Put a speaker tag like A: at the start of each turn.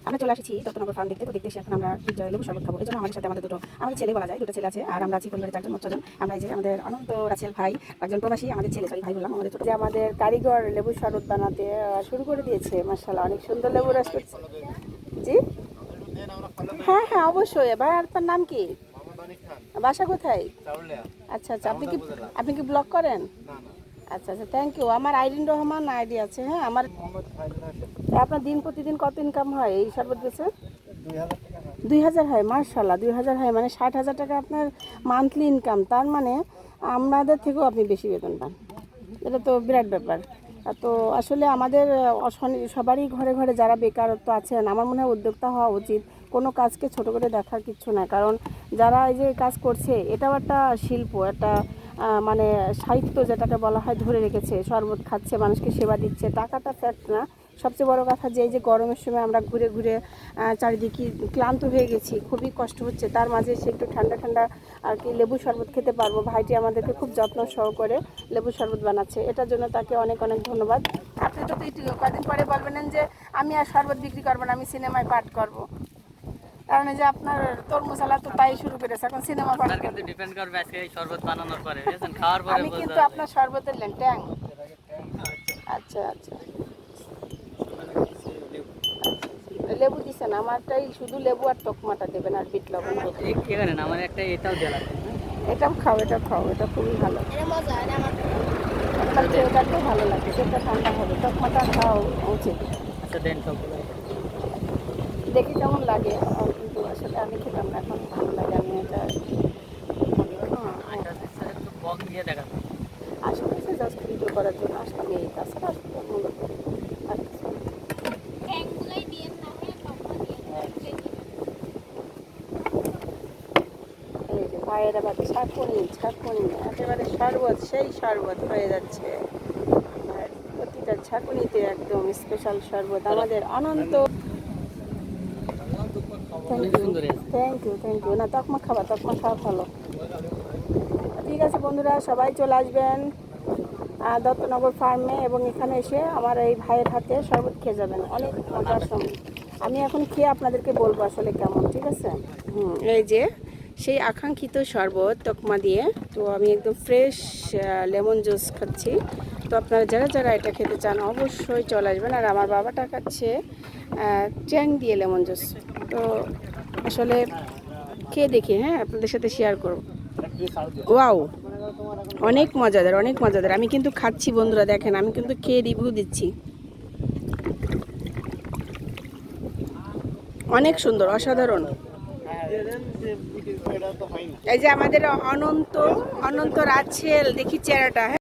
A: আমরা চলে আসছি দত্তনগর ফার্ম দেখতে। তো দেখতে এসে এখন আমরা বিজয় লেবু শরবত খাবো। এই জন্য আমাদের সাথে আমাদের ছেলে বলা যায়, দুটো ছেলে আছে, আর আমরা আছি পরিবারের 4 জন মোট 6 জন। আমরা এই যে আমাদের অনন্ত রাসেল ভাই, একজন প্রবাসী, আমাদের ছেলে, সরি ভাই বললাম, আমাদের ছোট
B: যে আমাদের কারিগর লেবু শরবত বানাতে শুরু করে দিয়েছে। মাশাআল্লাহ, অনেক সুন্দর লেবু রস করছে। জি হ্যাঁ হ্যাঁ অবশ্যই। ভাই আপনার নাম কি? বাসা কোথায়? আচ্ছা আচ্ছা, আপনি কি ব্লগ করেন? আচ্ছা আচ্ছা, থ্যাংক ইউ। আমার আইরিন রহমান আইডি আছে। হ্যাঁ, আমার আপনার দিন প্রতিদিন কত ইনকাম হয় এই শরবত বেচে? 2000 হয়। মার্শাল্লাহ, 2000 হয় মানে 60,000 টাকা আপনার মান্থলি ইনকাম। তার মানে আমাদের থেকেও আপনি বেশি বেতন পান। এটা তো বিরাট ব্যাপার। তো আসলে আমাদের সবারই ঘরে ঘরে যারা বেকারত্ব আছেন, আমার মনে হয় উদ্যোক্তা হওয়া উচিত। কোনো কাজকে ছোট করে দেখার কিচ্ছু না, কারণ যারা এই যে কাজ করছে এটাও একটা শিল্প, একটা মানে সাহিত্য যেটাকে বলা হয়, ধরে রেখেছে। শরবত খাচ্ছে, মানুষকে সেবা দিচ্ছে, টাকাটা ফ্যাক্ট না। সবচেয়ে বড় কথা যে এই যে গরমের সময় আমরা ঘুরে ঘুরে চারিদিকে ক্লান্ত হয়ে গেছি, খুবই কষ্ট হচ্ছে, তার মাঝে সে একটু ঠান্ডা ঠান্ডা আর কি লেবু শরবত খেতে পারবো। ভাইটি আমাদেরকে খুব যত্ন সহকারে লেবু শরবত বানাচ্ছে, এটার জন্য তাকে অনেক অনেক ধন্যবাদ। আপনি তো কদিন পরে বলবেন যে আমি আর শরবত বিক্রি করবো না, আমি সিনেমায় পাঠ করবো। কারণ এই যে আপনার তরমুজ আলা তো তাই শুরু করেছে, এখন সিনেমা পাঠ করবে।
C: কিন্তু ডিপেন্ড করবে আজকে এই শরবত বানানোর পরে, বুঝছেন, খাওয়ার পরে
B: আমি কিন্তু আপনার শরবতের ট্যাং। আচ্ছা আচ্ছা, লেবু দিচ্ছেন আমারটাই, শুধু লেবু আর তকমাটা দেবেন আর বিট লবণ।
C: কি করেন, আমার একটা এটাও দেওয়া লাগবে।
B: এটাও খাও, এটাও খাও, এটা খুবই ভালো। এটাতেও ভালো লাগে, সেটা ঠান্ডা হবে। তকমাটা খাওয়া উচিত।
C: আচ্ছা দেন সবগুলো।
B: দেখি কেমন লাগে, কিন্তু আসলে আমি খেতাম না, এখন ভালো লাগে। আমি এটা
C: একটু বক দিয়ে দেখাবো।
B: আসলে জাস্ট ভিডিও করার জন্য আসলাম, এই তাছাড়া আসলে মূলত আর কিছু না। এই যে ভাইয়ের আবার ছাঁকুনি একেবারে শরবত, সেই শরবত হয়ে যাচ্ছে। আর প্রতিটা ছাঁকুনিতে একদম স্পেশাল শরবত আমাদের অনন্ত। Thank you. না, তকমা খাওয়া ভালো। ঠিক আছে বন্ধুরা, সবাই চলে আসবেন দত্তনগর ফার্মে, এবং এখানে এসে আমার এই ভাইয়ের হাতে শরবত খেয়ে যাবেন, অনেক মজার সময়। আমি এখন খেয়ে আপনাদেরকে বলবো আসলে কেমন। ঠিক আছে? এই যে সেই আকাঙ্ক্ষিত শরবত তকমা দিয়ে, তো আমি একদম ফ্রেশ লেমন জুস খাচ্ছি। তো আপনারা যারা যারা এটা খেতে চান অবশ্যই চলে আসবেন। আর আমার বাবাটা খাচ্ছে চ্যাং দিয়ে লেমন জুস। তো আসলে খেয়ে দেখি, হ্যাঁ, আপনাদের সাথে শেয়ার করব। ওয়াও, অনেক মজাদার। আমি কিন্তু খাচ্ছি বন্ধুরা, দেখেন, আমি কিন্তু খেয়ে রিভিউ দিচ্ছি। অনেক সুন্দর, অসাধারণ। এই যে আমাদের অনন্ত রাছেল, দেখি চেহারাটা।